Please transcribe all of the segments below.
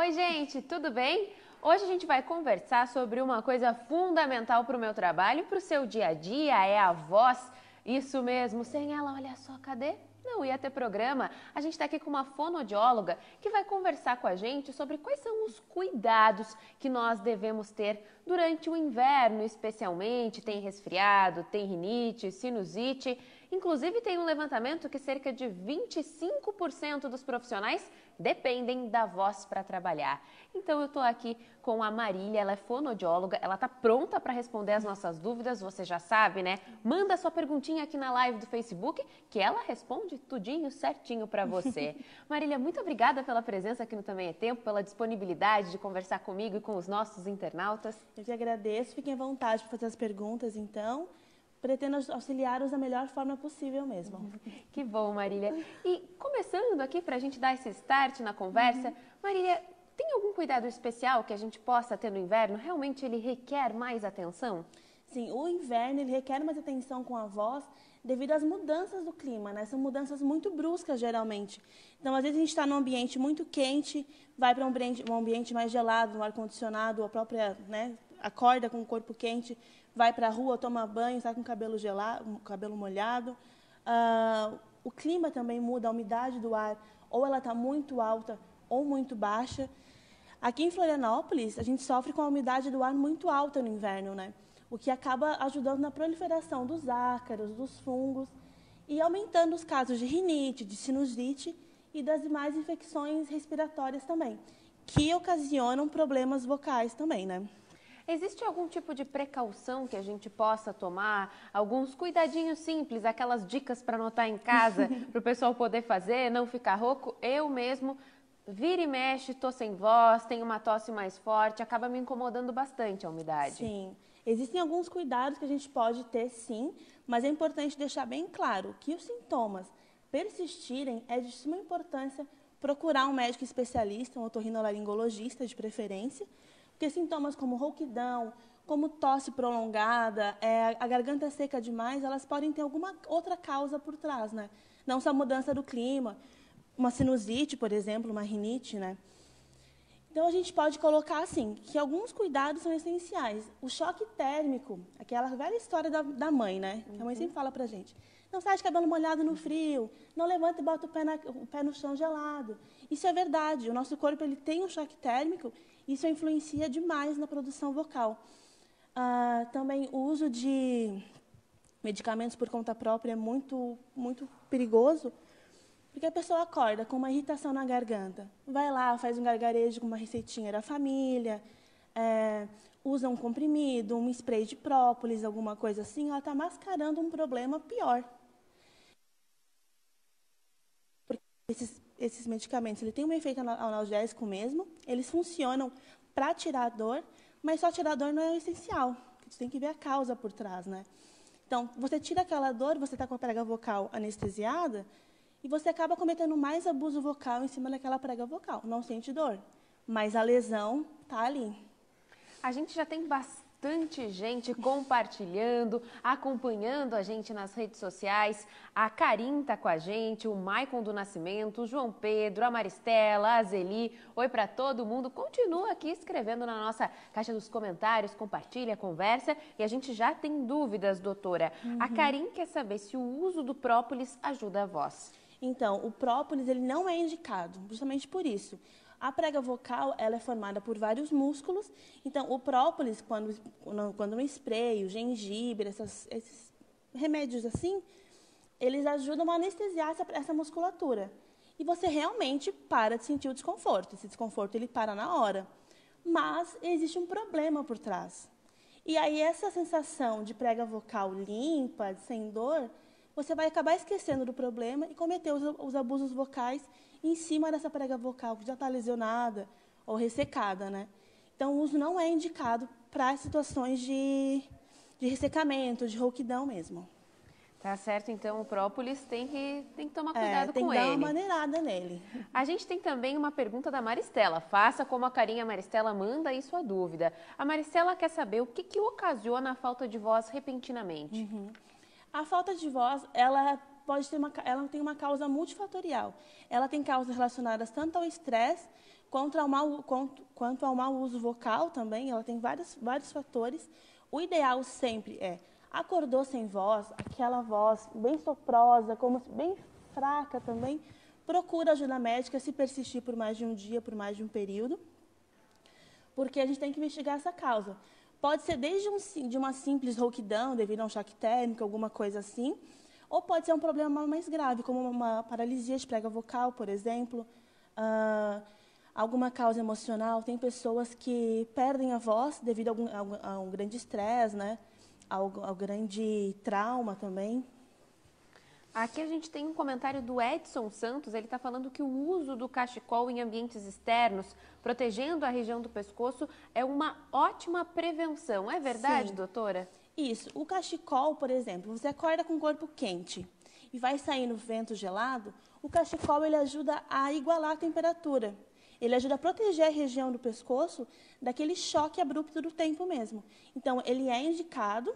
Oi, gente, tudo bem? Hoje a gente vai conversar sobre uma coisa fundamental para o meu trabalho e para o seu dia a dia, é a voz. Isso mesmo, sem ela, olha só, cadê? Não ia ter programa. A gente está aqui com uma fonoaudióloga que vai conversar com a gente sobre quais são os cuidados que nós devemos ter durante o inverno, especialmente. Tem resfriado, tem rinite, sinusite. Inclusive, tem um levantamento que cerca de 25% dos profissionais dependem da voz para trabalhar. Então, eu estou aqui com a Marília, ela é fonoaudióloga, ela está pronta para responder as nossas dúvidas, você já sabe, né? Manda sua perguntinha aqui na live do Facebook, que ela responde tudinho certinho para você. Marília, muito obrigada pela presença aqui no Também é Tempo, pela disponibilidade de conversar comigo e com os nossos internautas. Eu que agradeço, fiquem à vontade para fazer as perguntas, então. Pretendo auxiliá-los da melhor forma possível mesmo. Que bom, Marília. E começando aqui para a gente dar esse start na conversa, Marília, tem algum cuidado especial que a gente possa ter no inverno? Realmente ele requer mais atenção? Sim, o inverno ele requer mais atenção com a voz devido às mudanças do clima, né? São mudanças muito bruscas, geralmente. Então, às vezes a gente está num ambiente muito quente, vai para um ambiente mais gelado, no ar-condicionado, a própria, né, acorda com o corpo quente, vai para a rua, toma banho, está com o cabelo gelado, cabelo molhado. O clima também muda, a umidade do ar, ou ela está muito alta ou muito baixa. Aqui em Florianópolis, a gente sofre com a umidade do ar muito alta no inverno, né? O que acaba ajudando na proliferação dos ácaros, dos fungos e aumentando os casos de rinite, de sinusite e das demais infecções respiratórias também, que ocasionam problemas vocais também, né? Existe algum tipo de precaução que a gente possa tomar? Alguns cuidadinhos simples, aquelas dicas para anotar em casa, para o pessoal poder fazer, não ficar rouco? Eu mesmo, vira e mexe, estou sem voz, tenho uma tosse mais forte, acaba me incomodando bastante a umidade. Sim, existem alguns cuidados que a gente pode ter, sim, mas é importante deixar bem claro que os sintomas persistirem, é de suma importância procurar um médico especialista, um otorrinolaringologista de preferência, porque sintomas como rouquidão, como tosse prolongada, a garganta seca demais, elas podem ter alguma outra causa por trás, né? Não só a mudança do clima, uma sinusite, por exemplo, uma rinite, né? Então, a gente pode colocar assim, que alguns cuidados são essenciais. O choque térmico, aquela velha história da mãe, né? Que a mãe sempre fala pra gente. Não sai de cabelo molhado no frio, não levanta e bota o pé no chão gelado. Isso é verdade, o nosso corpo ele tem um choque térmico, isso influencia demais na produção vocal. Também o uso de medicamentos por conta própria é muito, muito perigoso, porque a pessoa acorda com uma irritação na garganta, vai lá, faz um gargarejo com uma receitinha da família, usa um comprimido, um spray de própolis, alguma coisa assim, ela está mascarando um problema pior. Porque esses medicamentos ele têm um efeito analgésico mesmo, eles funcionam para tirar a dor, mas só tirar a dor não é o essencial, você tem que ver a causa por trás, né? Então, você tira aquela dor, você está com a prega vocal anestesiada, e você acaba cometendo mais abuso vocal em cima daquela prega vocal. Não sente dor, mas a lesão está ali. A gente já tem bastante gente compartilhando, acompanhando a gente nas redes sociais. A Karim está com a gente, o Maicon do Nascimento, o João Pedro, a Maristela, a Zeli. Oi para todo mundo. Continua aqui escrevendo na nossa caixa dos comentários, compartilha, conversa. E a gente já tem dúvidas, doutora. A Karim quer saber se o uso do própolis ajuda a voz. Então, o própolis ele não é indicado, justamente por isso. A prega vocal ela é formada por vários músculos, então o própolis, quando no spray, o gengibre, esses remédios assim, eles ajudam a anestesiar essa musculatura. E você realmente para de sentir o desconforto. Esse desconforto ele para na hora. Mas existe um problema por trás. E aí essa sensação de prega vocal limpa, sem dor, você vai acabar esquecendo do problema e cometer os abusos vocais em cima dessa prega vocal que já está lesionada ou ressecada, né? Então, o uso não é indicado para situações de ressecamento, de rouquidão mesmo. Tá certo, então o própolis tem que tomar cuidado com ele. Tem que dar uma maneirada nele. A gente tem também uma pergunta da Maristela. Faça como a Carinha Maristela, manda aí sua dúvida. A Maristela quer saber o que ocasiona a falta de voz repentinamente. A falta de voz, ela tem uma causa multifatorial. Ela tem causas relacionadas tanto ao estresse Quanto ao mau uso vocal também, ela tem vários fatores. O ideal sempre é, acordou sem voz, aquela voz bem soprosa, bem fraca também, procura ajuda médica se persistir por mais de um dia, por mais de um período, porque a gente tem que investigar essa causa. Pode ser desde de uma simples rouquidão, devido a um choque térmico, alguma coisa assim, ou pode ser um problema mais grave, como uma paralisia de prega vocal, por exemplo, alguma causa emocional. Tem pessoas que perdem a voz devido a um grande estresse, né? Ao grande trauma também. Aqui a gente tem um comentário do Edson Santos, ele está falando que o uso do cachecol em ambientes externos, protegendo a região do pescoço, é uma ótima prevenção. É verdade, Sim. doutora? Isso. O cachecol, por exemplo, você acorda com o corpo quente e vai sair no vento gelado, o cachecol ele ajuda a igualar a temperatura. Ele ajuda a proteger a região do pescoço daquele choque abrupto do tempo mesmo. Então, ele é indicado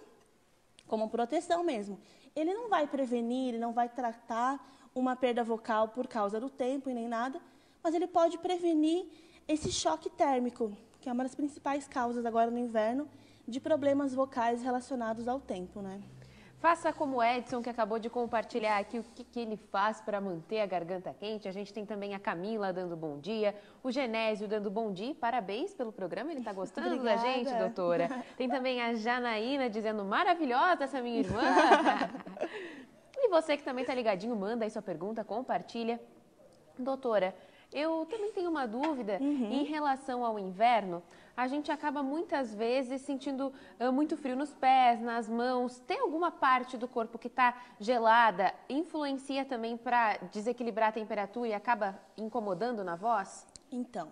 como proteção mesmo. Ele não vai prevenir, ele não vai tratar uma perda vocal por causa do tempo e nem nada, mas ele pode prevenir esse choque térmico, que é uma das principais causas agora no inverno de problemas vocais relacionados ao tempo, né? Faça como o Edson, que acabou de compartilhar aqui o que ele faz para manter a garganta quente. A gente tem também a Camila dando bom dia, o Genésio dando bom dia. Parabéns pelo programa, ele está gostando da gente, doutora. Tem também a Janaína dizendo maravilhosa essa minha irmã. E você que também está ligadinho, manda aí sua pergunta, compartilha. Doutora, eu também tenho uma dúvida em relação ao inverno. A gente acaba muitas vezes sentindo muito frio nos pés, nas mãos. Tem alguma parte do corpo que está gelada? Influencia também para desequilibrar a temperatura e acaba incomodando na voz? Então,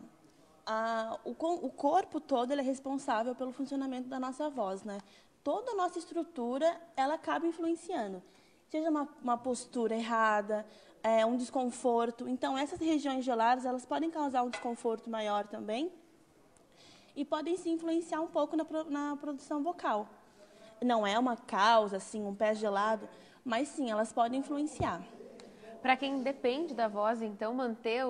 o corpo todo ele é responsável pelo funcionamento da nossa voz, né? Toda a nossa estrutura, ela acaba influenciando. Seja uma postura errada, um desconforto. Então, essas regiões geladas, elas podem causar um desconforto maior também e podem se influenciar um pouco na produção vocal. Não é uma causa, assim, um pé gelado, mas sim, elas podem influenciar. Para quem depende da voz, então, manter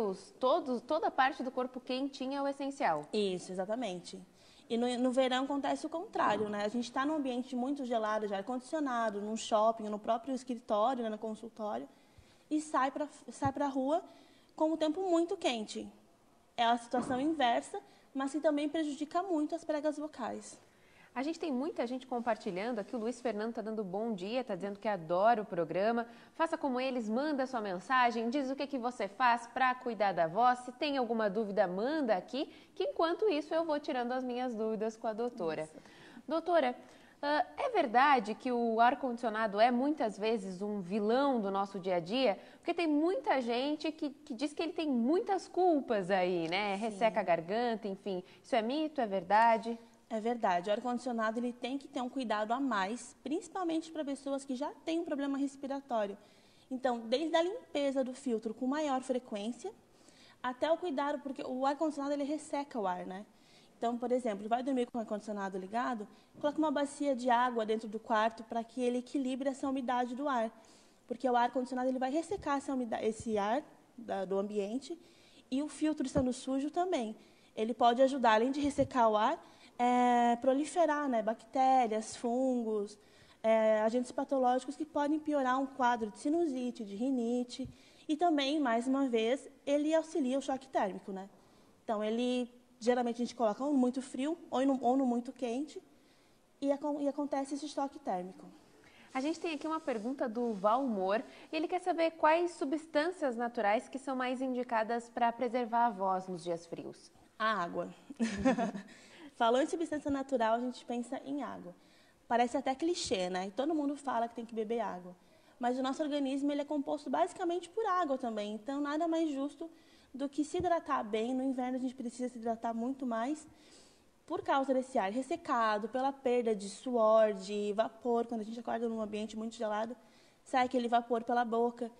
toda a parte do corpo quentinha é o essencial. Isso, exatamente. E no verão acontece o contrário, né? A gente está num ambiente muito gelado, de ar-condicionado, num shopping, no próprio escritório, né, no consultório, e sai para a rua com o tempo muito quente. É a situação inversa, mas que também prejudica muito as pregas vocais. A gente tem muita gente compartilhando aqui, o Luiz Fernando está dando bom dia, está dizendo que adora o programa. Faça como eles, manda sua mensagem, diz o que você faz para cuidar da voz. Se tem alguma dúvida, manda aqui, que enquanto isso eu vou tirando as minhas dúvidas com a doutora. Isso. Doutora, é verdade que o ar-condicionado é muitas vezes um vilão do nosso dia a dia? Porque tem muita gente que diz que ele tem muitas culpas aí, né? Sim. Resseca a garganta, enfim. Isso é mito, é verdade? É verdade. O ar-condicionado ele tem que ter um cuidado a mais, principalmente para pessoas que já têm um problema respiratório. Então, desde a limpeza do filtro com maior frequência, até o cuidado, porque o ar-condicionado ele resseca o ar, né? Então, por exemplo, vai dormir com o ar-condicionado ligado, coloca uma bacia de água dentro do quarto para que ele equilibre essa umidade do ar. Porque o ar-condicionado ele vai ressecar esse ar do ambiente e o filtro estando sujo também. Ele pode ajudar, além de ressecar o ar, proliferar, né, bactérias, fungos, agentes patológicos que podem piorar um quadro de sinusite, de rinite. E também, mais uma vez, ele auxilia o choque térmico, né? Então, geralmente a gente coloca ou no muito frio ou no muito quente e acontece esse choque térmico. A gente tem aqui uma pergunta do Valmor e ele quer saber quais substâncias naturais que são mais indicadas para preservar a voz nos dias frios. A água. Falou em substância natural, a gente pensa em água. Parece até clichê, né? E todo mundo fala que tem que beber água. Mas o nosso organismo ele é composto basicamente por água também. Então, nada mais justo do que se hidratar bem. No inverno, a gente precisa se hidratar muito mais por causa desse ar ressecado, pela perda de suor, de vapor. Quando a gente acorda num ambiente muito gelado, sai aquele vapor pela boca.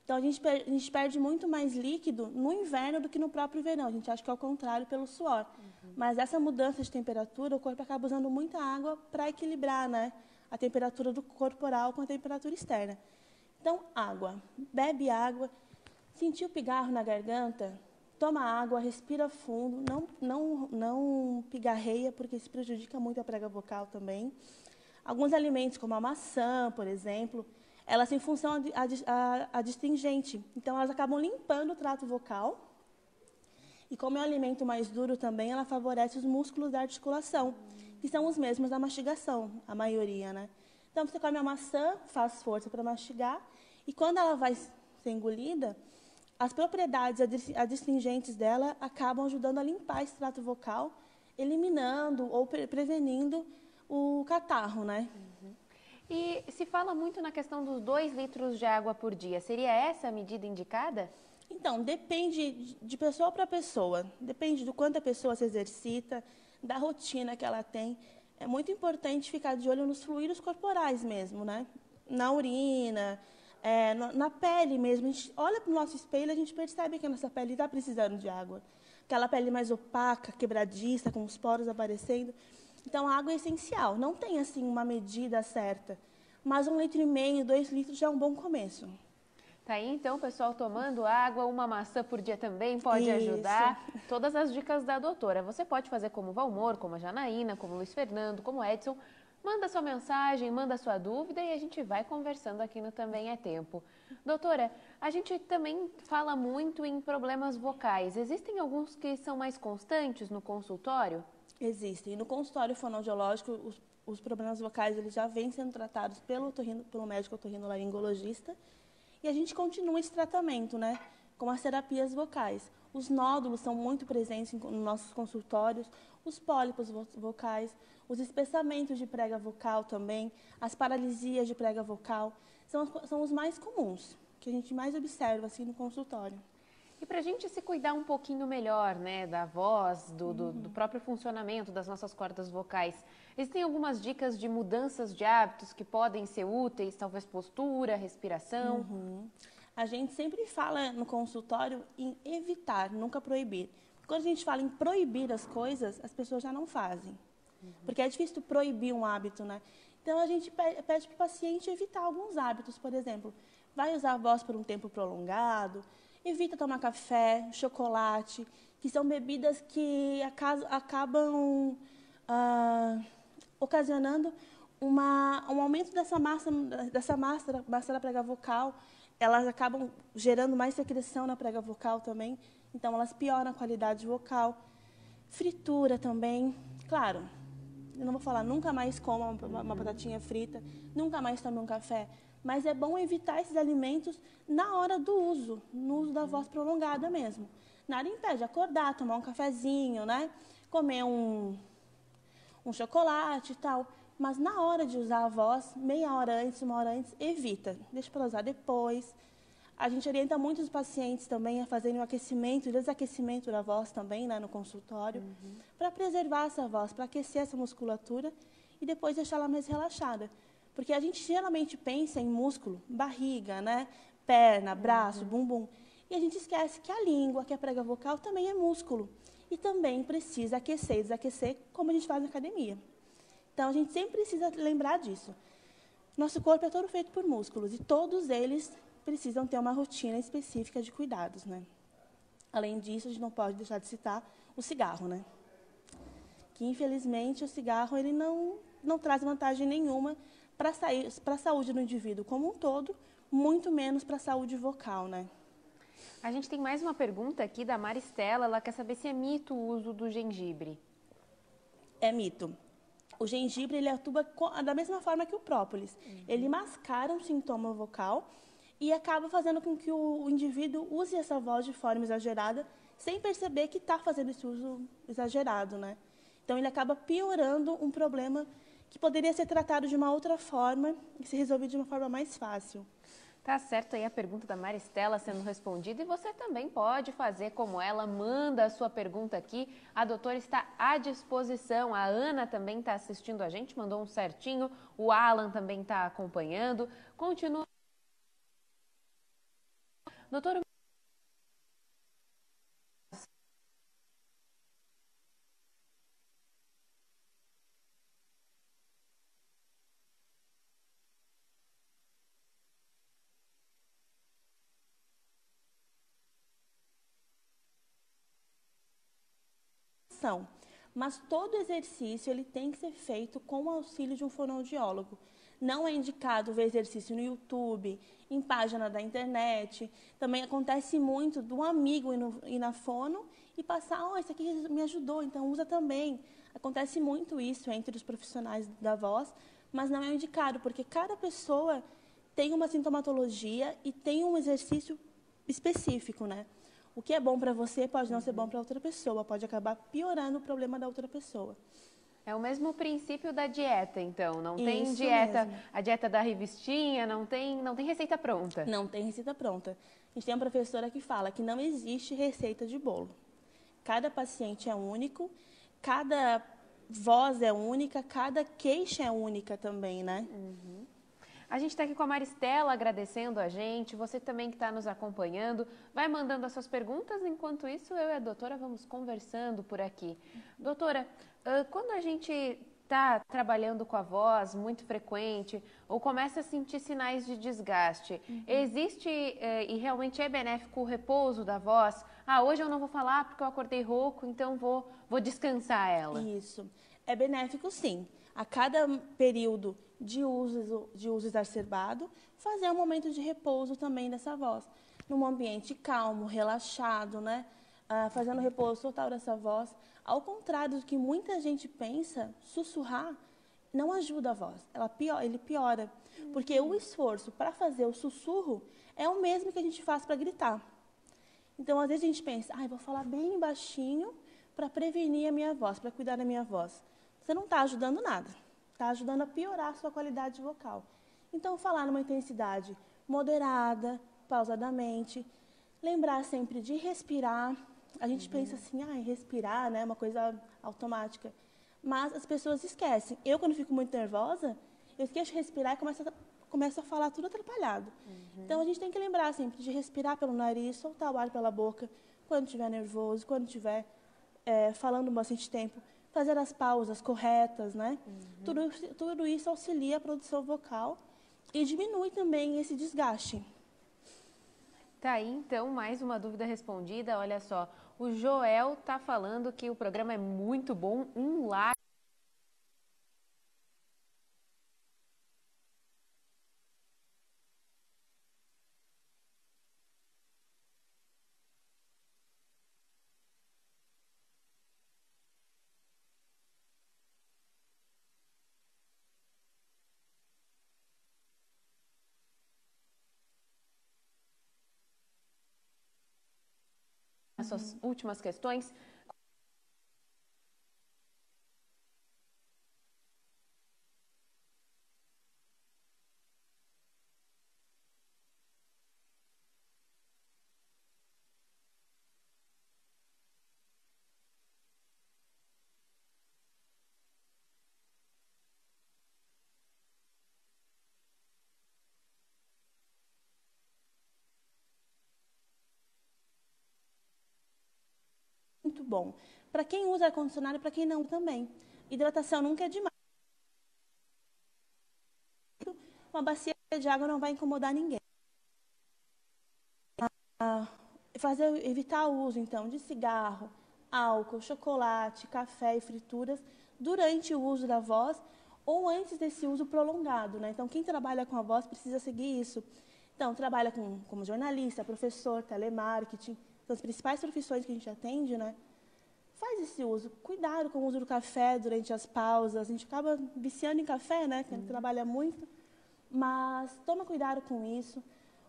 Então, a gente perde muito mais líquido no inverno do que no próprio verão. A gente acha que é o contrário pelo suor. Mas essa mudança de temperatura, o corpo acaba usando muita água para equilibrar, né, a temperatura do corporal com a temperatura externa. Então, água. Bebe água. Sentiu pigarro na garganta? toma água, respira fundo, não pigarreia, porque isso prejudica muito a prega vocal também. Alguns alimentos, como a maçã, por exemplo, elas têm função adstringente. Então, elas acabam limpando o trato vocal. E como é um alimento mais duro também, ela favorece os músculos da articulação, que são os mesmos da mastigação, a maioria, né? Então, você come a maçã, faz força para mastigar, e quando ela vai ser engolida, as propriedades adstringentes dela acabam ajudando a limpar esse trato vocal, eliminando ou prevenindo o catarro, né? E se fala muito na questão dos 2 litros de água por dia. Seria essa a medida indicada? Então, depende de pessoa para pessoa. Depende do quanto a pessoa se exercita, da rotina que ela tem. É muito importante ficar de olho nos fluidos corporais mesmo, né? Na urina, na pele mesmo. A gente olha para o nosso espelho e a gente percebe que a nossa pele está precisando de água. Aquela pele mais opaca, quebradiça, com os poros aparecendo. Então, a água é essencial. Não tem, assim, uma medida certa. Mas 1,5 litro, 2 litros já é um bom começo. Tá aí, então, o pessoal tomando água, uma maçã por dia também pode Isso. ajudar. Todas as dicas da doutora. Você pode fazer como o Valmor, como a Janaína, como o Luiz Fernando, como o Edson. Manda sua mensagem, manda sua dúvida e a gente vai conversando aqui no Também é Tempo. Doutora, a gente também fala muito em problemas vocais. Existem alguns que são mais constantes no consultório? Existem. No consultório fonoaudiológico, os problemas vocais eles já vêm sendo tratados pelo médico otorrinolaringologista e a gente continua esse tratamento, né, com as terapias vocais. Os nódulos são muito presentes nos nossos consultórios, os pólipos vocais, os espessamentos de prega vocal também, as paralisias de prega vocal, são os mais comuns, que a gente mais observa assim, no consultório. E para a gente se cuidar um pouquinho melhor, né, da voz, do próprio funcionamento das nossas cordas vocais, existem algumas dicas de mudanças de hábitos que podem ser úteis, talvez postura, respiração? A gente sempre fala no consultório em evitar, nunca proibir. Quando a gente fala em proibir as coisas, as pessoas já não fazem. Porque é difícil proibir um hábito, né? Então, a gente pede para o paciente evitar alguns hábitos, por exemplo, vai usar a voz por um tempo prolongado, evita tomar café, chocolate, que são bebidas que acabam ocasionando um aumento dessa massa da prega vocal. Elas acabam gerando mais secreção na prega vocal também, então elas pioram a qualidade vocal. Fritura também, claro, eu não vou falar nunca mais coma uma batatinha frita, nunca mais tome um café, mas é bom evitar esses alimentos na hora do uso, no uso da voz prolongada mesmo. Nada impede acordar, tomar um cafezinho, né? Comer um chocolate e tal. Mas na hora de usar a voz, meia hora antes, 1 hora antes, evita. Deixa para usar depois. A gente orienta muito os pacientes também a fazerem o aquecimento, desaquecimento da voz também, né, no consultório, para preservar essa voz, para aquecer essa musculatura e depois deixá-la mais relaxada. Porque a gente geralmente pensa em músculo, barriga, né, perna, braço, bumbum, e a gente esquece que a língua, que a prega vocal também é músculo e também precisa aquecer e desaquecer, como a gente faz na academia. Então, a gente sempre precisa lembrar disso. Nosso corpo é todo feito por músculos e todos eles precisam ter uma rotina específica de cuidados, né? Além disso, a gente não pode deixar de citar o cigarro, né? Que, infelizmente, o cigarro ele não traz vantagem nenhuma para a saúde do indivíduo como um todo, muito menos para a saúde vocal, né? A gente tem mais uma pergunta aqui da Maristela, ela quer saber se é mito o uso do gengibre. É mito. O gengibre ele atua da mesma forma que o própolis. Ele mascara um sintoma vocal e acaba fazendo com que o indivíduo use essa voz de forma exagerada, sem perceber que está fazendo esse uso exagerado, né? Então, ele acaba piorando um problema que poderia ser tratado de uma outra forma e ser resolvido de uma forma mais fácil. Tá certo aí a pergunta da Maristela sendo respondida e você também pode fazer como ela, manda a sua pergunta aqui, a doutora está à disposição, a Ana também está assistindo a gente, mandou um certinho, o Alan também está acompanhando, continua. Doutora, orientação. Mas todo exercício ele tem que ser feito com o auxílio de um fonoaudiólogo. Não é indicado ver exercício no YouTube, em página da internet. Também acontece muito do amigo ir na fono e passar, isso aqui me ajudou, então usa também. Acontece muito isso entre os profissionais da voz, mas não é indicado, porque cada pessoa tem uma sintomatologia e tem um exercício específico, né? O que é bom para você pode não ser bom para outra pessoa, pode acabar piorando o problema da outra pessoa. É o mesmo princípio da dieta, então. Não tem Isso dieta, mesmo. a dieta da revistinha, não tem receita pronta. Não tem receita pronta. A gente tem uma professora que fala que não existe receita de bolo. Cada paciente é único, cada voz é única, cada queixa é única também, né? A gente está aqui com a Maristela agradecendo a gente, você também que está nos acompanhando, vai mandando as suas perguntas, enquanto isso eu e a doutora vamos conversando por aqui. Doutora, quando a gente está trabalhando com a voz muito frequente ou começa a sentir sinais de desgaste, existe e realmente é benéfico o repouso da voz? Hoje eu não vou falar porque eu acordei rouco, então vou descansar ela. Isso. É benéfico, sim. A cada período de uso exacerbado, fazer um momento de repouso também dessa voz. Num ambiente calmo, relaxado, né? Fazendo repouso total dessa voz. Ao contrário do que muita gente pensa, sussurrar não ajuda a voz, ele piora. Porque o esforço para fazer o sussurro é o mesmo que a gente faz para gritar. Então, às vezes a gente pensa, vou falar bem baixinho para prevenir a minha voz, para cuidar da minha voz. Você não está ajudando nada, está ajudando a piorar a sua qualidade vocal. Então, falar numa intensidade moderada, pausadamente, lembrar sempre de respirar. A gente pensa assim, respirar, né, é uma coisa automática. Mas as pessoas esquecem. Eu, quando fico muito nervosa, eu esqueço de respirar e começo a falar tudo atrapalhado. Então, a gente tem que lembrar sempre de respirar pelo nariz, soltar o ar pela boca, quando estiver nervoso, quando estiver falando bastante tempo, fazer as pausas corretas, né? Tudo isso auxilia a produção vocal e diminui também esse desgaste. Tá aí, então, mais uma dúvida respondida. Olha só, o Joel tá falando que o programa é muito bom, um like. As suas últimas questões. Muito bom. Para quem usa ar-condicionado e para quem não também. Hidratação nunca é demais. Uma bacia de água não vai incomodar ninguém. Evitar o uso, então, de cigarro, álcool, chocolate, café e frituras durante o uso da voz ou antes desse uso prolongado, né? Então, quem trabalha com a voz precisa seguir isso. Então, trabalha como jornalista, professor, telemarketing, são as principais profissões que a gente atende, né? Faz esse uso. Cuidado com o uso do café durante as pausas. A gente acaba viciando em café, né? Quem trabalha muito. Mas toma cuidado com isso.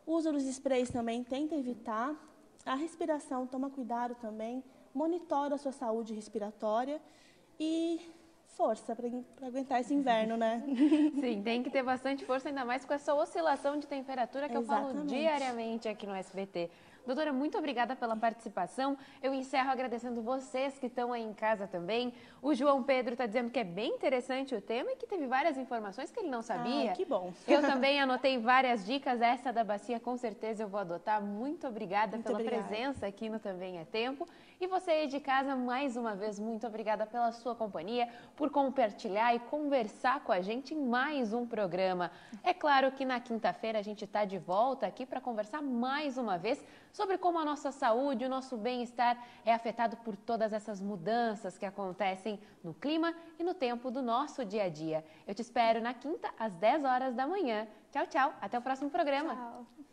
O uso dos sprays também, tenta evitar. A respiração, toma cuidado também. Monitora a sua saúde respiratória. E força para aguentar esse inverno, né? Sim, tem que ter bastante força, ainda mais com essa oscilação de temperatura que Exatamente. eu falo diariamente aqui no SBT. Doutora, muito obrigada pela participação. Eu encerro agradecendo vocês que estão aí em casa também. O João Pedro está dizendo que é bem interessante o tema e que teve várias informações que ele não sabia. Que bom. Eu também anotei várias dicas. Essa da bacia, com certeza, eu vou adotar. Muito obrigada pela presença aqui no Também é Tempo. E você aí de casa, mais uma vez, muito obrigada pela sua companhia, por compartilhar e conversar com a gente em mais um programa. É claro que na quinta-feira a gente está de volta aqui para conversar mais uma vez sobre como a nossa saúde, o nosso bem-estar é afetado por todas essas mudanças que acontecem no clima e no tempo do nosso dia a dia. Eu te espero na quinta, às 10 horas da manhã. Tchau, tchau. Até o próximo programa. Tchau.